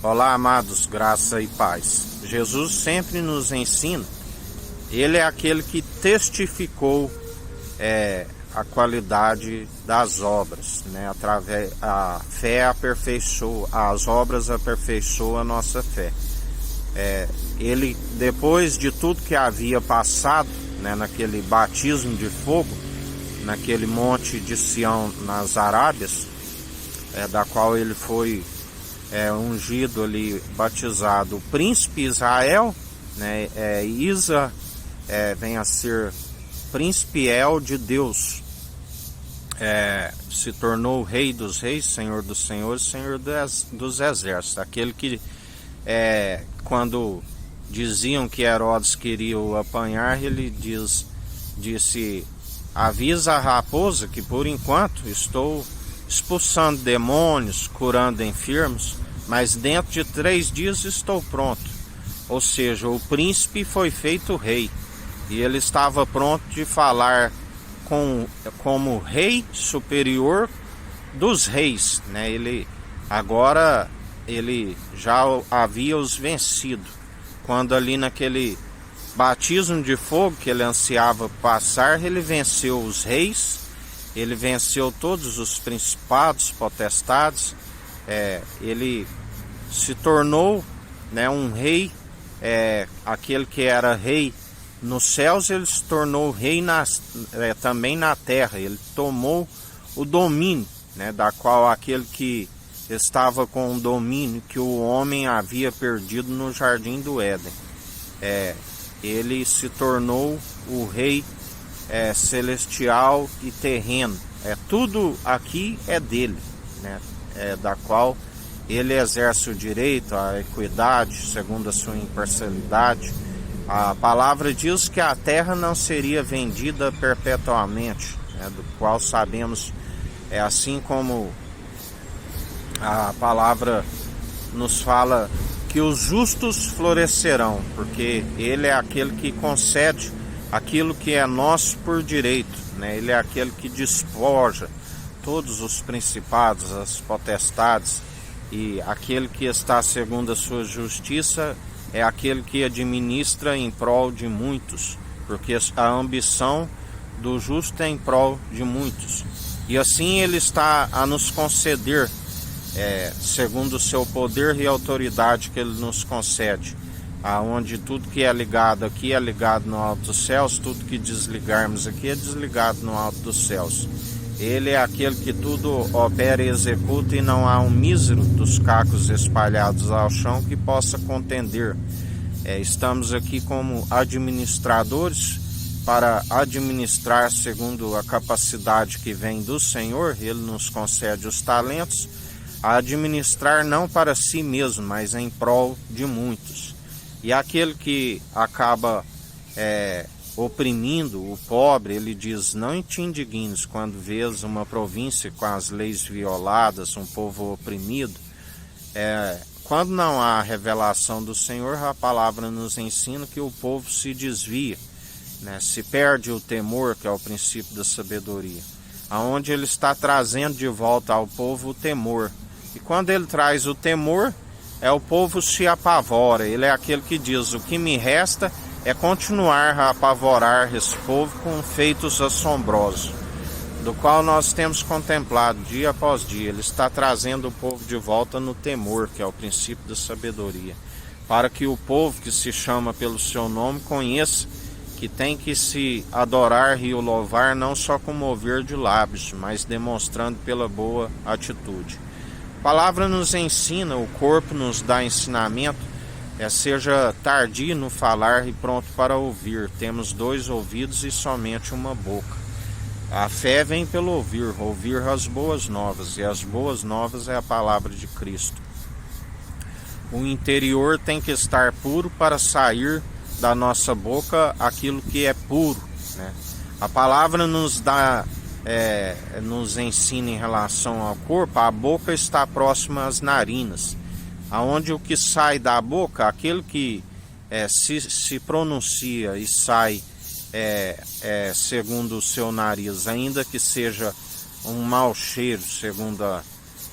Olá, amados, graça e paz. Jesus sempre nos ensina. Ele é aquele que testificou a qualidade das obras, né? Através a fé aperfeiçoa, as obras aperfeiçoam a nossa fé. Ele, depois de tudo que havia passado, né, naquele batismo de fogo, naquele monte de Sião nas Arábias, da qual ele foi ungido ali, batizado, o príncipe Israel, né? Isa vem a ser príncipe El de Deus, se tornou rei dos reis, senhor dos senhores, senhor dos exércitos, aquele que quando diziam que Herodes queria o apanhar, ele disse: avisa a raposa que por enquanto estou expulsando demônios, curando enfermos, mas dentro de 3 dias estou pronto. Ou seja, o príncipe foi feito rei, e ele estava pronto de falar como rei superior dos reis, né? Ele já havia os vencido, quando ali naquele batismo de fogo que ele ansiava passar, ele venceu os reis, ele venceu todos os principados, potestades, ele se tornou, né, um rei, aquele que era rei nos céus, ele se tornou rei também na terra. Ele tomou o domínio, né, da qual aquele que estava com o domínio que o homem havia perdido no jardim do Éden. Ele se tornou o rei celestial e terreno. Tudo aqui é dele, né, da qual ele exerce o direito, a equidade, segundo a sua imparcialidade. A palavra diz que a terra não seria vendida perpetuamente, né, do qual sabemos, assim como a palavra nos fala que os justos florescerão, porque ele é aquele que concede aquilo que é nosso por direito, né? Ele é aquele que despoja todos os principados, as potestades, e aquele que está segundo a sua justiça é aquele que administra em prol de muitos, porque a ambição do justo é em prol de muitos. E assim ele está a nos conceder, segundo o seu poder e autoridade que ele nos concede, aonde tudo que é ligado aqui é ligado no alto dos céus, tudo que desligarmos aqui é desligado no alto dos céus. Ele é aquele que tudo opera e executa, e não há um mísero dos cacos espalhados ao chão que possa contender. Estamos aqui como administradores para administrar segundo a capacidade que vem do Senhor. Ele nos concede os talentos a administrar não para si mesmo, mas em prol de muitos. E aquele que acaba oprimindo o pobre, ele diz: não te indignes quando vês uma província com as leis violadas, um povo oprimido. Quando não há revelação do Senhor, a palavra nos ensina que o povo se desvia, né? Se perde o temor, que é o princípio da sabedoria, aonde ele está trazendo de volta ao povo o temor. E quando ele traz o temor, o povo se apavora. Ele é aquele que diz: o que me resta é continuar a apavorar esse povo com feitos assombrosos, do qual nós temos contemplado dia após dia. Ele está trazendo o povo de volta no temor, que é o princípio da sabedoria, para que o povo que se chama pelo seu nome conheça que tem que se adorar e o louvar não só com mover de lábios, mas demonstrando pela boa atitude. A palavra nos ensina, o corpo nos dá ensinamento, seja tardio no falar e pronto para ouvir. Temos 2 ouvidos e somente uma boca. A fé vem pelo ouvir as boas novas, e as boas novas é a palavra de Cristo. O interior tem que estar puro para sair da nossa boca aquilo que é puro, né? A palavra nos dá, nos ensina em relação ao corpo. A boca está próxima às narinas, aonde o que sai da boca, aquele que se pronuncia e sai segundo o seu nariz, ainda que seja um mau cheiro, segundo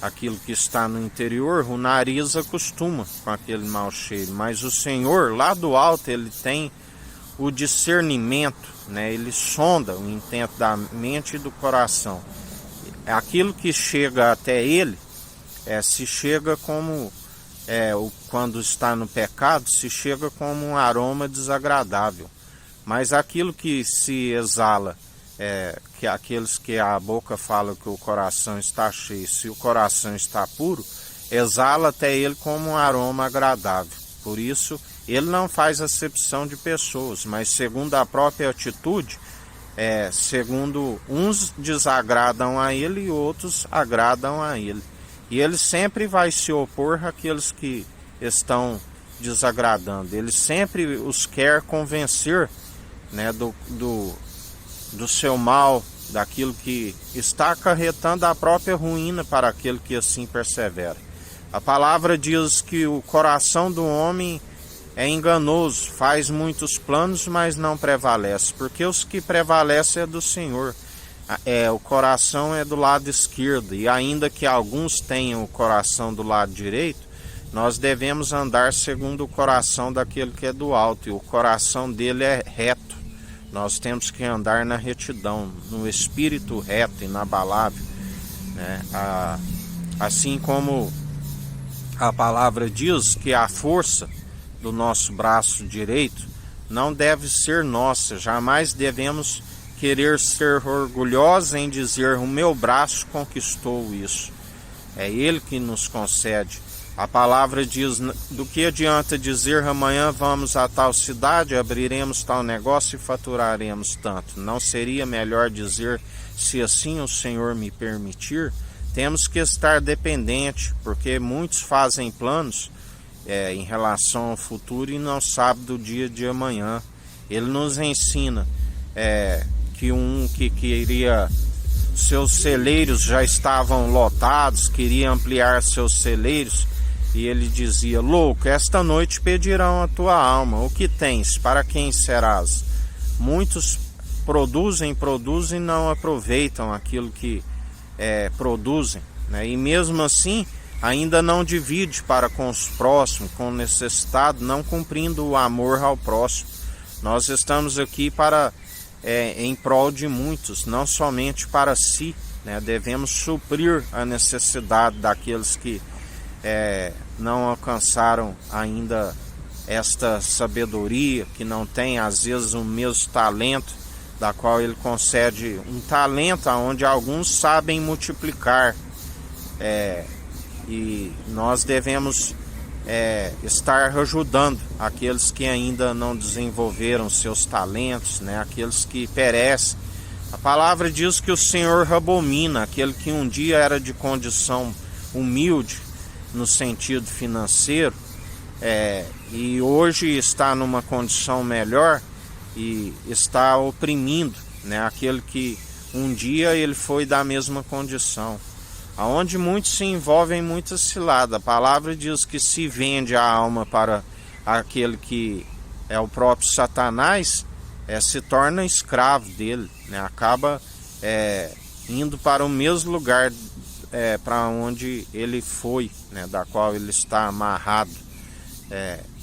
aquilo que está no interior, o nariz acostuma com aquele mau cheiro. Mas o Senhor, lá do alto, Ele tem o discernimento, né? Ele sonda o intento da mente e do coração. Aquilo que chega até Ele, se chega como, quando está no pecado, se chega como um aroma desagradável. Mas aquilo que se exala, que aqueles que a boca fala que o coração está cheio, se o coração está puro, exala até ele como um aroma agradável. Por isso, ele não faz acepção de pessoas, mas segundo a própria atitude, segundo uns desagradam a ele e outros agradam a ele. E ele sempre vai se opor àqueles que estão desagradando. Ele sempre os quer convencer, né, do seu mal, daquilo que está acarretando a própria ruína para aquele que assim persevera. A palavra diz que o coração do homem é enganoso, faz muitos planos, mas não prevalece, porque os que prevalecem é do Senhor. O coração é do lado esquerdo, e ainda que alguns tenham o coração do lado direito, nós devemos andar segundo o coração daquele que é do alto, e o coração dele é reto. Nós temos que andar na retidão, no espírito reto, inabalável, né? Assim como a palavra diz que a força do nosso braço direito não deve ser nossa, jamais devemos querer ser orgulhosos em dizer o meu braço conquistou isso. É Ele que nos concede. A palavra diz, do que adianta dizer amanhã vamos a tal cidade, abriremos tal negócio e faturaremos tanto. Não seria melhor dizer, se assim o Senhor me permitir? Temos que estar dependente, porque muitos fazem planos em relação ao futuro e não sabem do dia de amanhã. Ele nos ensina que um que queria, seus celeiros já estavam lotados, queria ampliar seus celeiros, e ele dizia, louco, esta noite pedirão a tua alma, o que tens, para quem serás? Muitos produzem e não aproveitam aquilo que produzem, né? E mesmo assim, ainda não divide para com os próximos, com o necessitado, não cumprindo o amor ao próximo. Nós estamos aqui em prol de muitos, não somente para si, né? Devemos suprir a necessidade daqueles que não alcançaram ainda esta sabedoria, que não tem às vezes o mesmo talento, da qual Ele concede um talento onde alguns sabem multiplicar, e nós devemos estar ajudando aqueles que ainda não desenvolveram seus talentos, né? Aqueles que perecem. A palavra diz que o Senhor abomina aquele que um dia era de condição humilde no sentido financeiro, e hoje está numa condição melhor e está oprimindo, né, aquele que um dia ele foi da mesma condição. Aonde muitos se envolvem em muita cilada. A palavra diz que se vende a alma para aquele que é o próprio Satanás, se torna escravo dele, né? Acaba indo para o mesmo lugar para onde ele foi, né? Da qual ele está amarrado.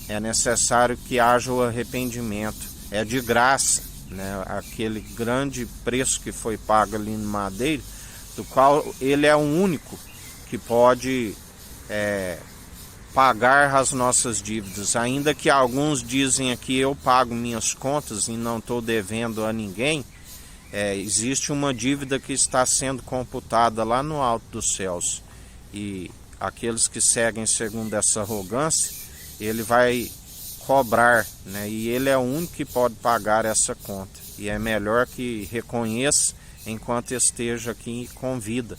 É necessário que haja o arrependimento. É de graça, né? Aquele grande preço que foi pago ali no madeiro, do qual ele é o único que pode pagar as nossas dívidas. Ainda que alguns dizem aqui, eu pago minhas contas e não estou devendo a ninguém, existe uma dívida que está sendo computada lá no alto dos céus. E aqueles que seguem segundo essa arrogância, ele vai cobrar, né? E ele é o único que pode pagar essa conta. E é melhor que reconheça enquanto esteja aqui com vida,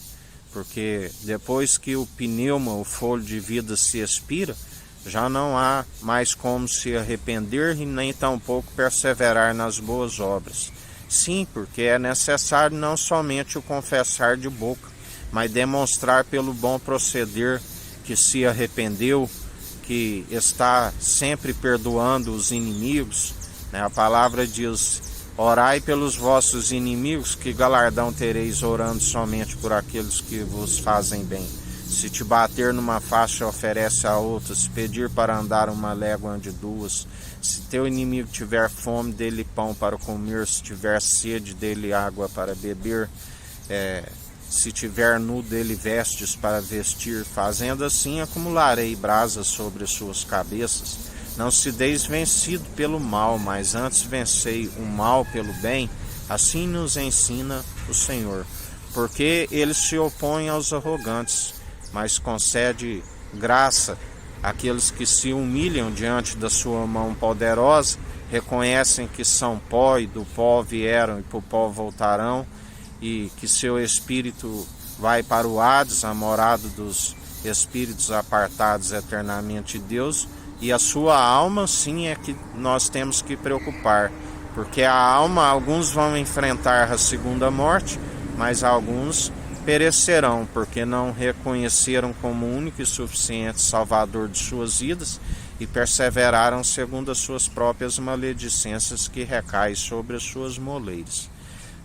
porque depois que o pneuma, o fôlego de vida se expira, já não há mais como se arrepender e nem tampouco perseverar nas boas obras. Sim, porque é necessário não somente o confessar de boca, mas demonstrar pelo bom proceder que se arrependeu, que está sempre perdoando os inimigos, né? A palavra diz, orai pelos vossos inimigos, que galardão tereis orando somente por aqueles que vos fazem bem. Se te bater numa face, oferece a outra. Se pedir para andar uma légua, ande duas. Se teu inimigo tiver fome, dê-lhe pão para comer. Se tiver sede, dê-lhe água para beber. Se tiver nu, dê-lhe vestes para vestir. Fazendo assim, acumularei brasas sobre as suas cabeças. Não se deis vencido pelo mal, mas antes vencei o mal pelo bem. Assim nos ensina o Senhor. Porque ele se opõe aos arrogantes, mas concede graça àqueles que se humilham diante da sua mão poderosa, reconhecem que são pó e do pó vieram e para o pó voltarão, e que seu espírito vai para o Hades, a morada dos espíritos apartados eternamente de Deus, e a sua alma sim é que nós temos que preocupar, porque a alma, alguns vão enfrentar a segunda morte, mas alguns perecerão, porque não reconheceram como único e suficiente Salvador de suas vidas e perseveraram segundo as suas próprias maledicências que recaem sobre as suas moleiras.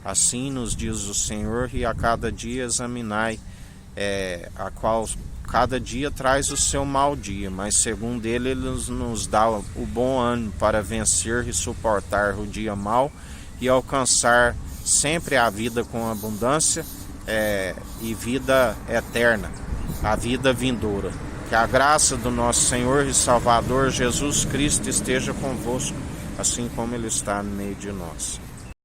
Assim nos diz o Senhor, e a cada dia examinai, a qual cada dia traz o seu mau dia, mas segundo ele nos dá o bom ânimo para vencer e suportar o dia mau e alcançar sempre a vida com abundância e vida eterna, a vida vindoura. Que a graça do nosso Senhor e Salvador Jesus Cristo esteja convosco, assim como Ele está no meio de nós.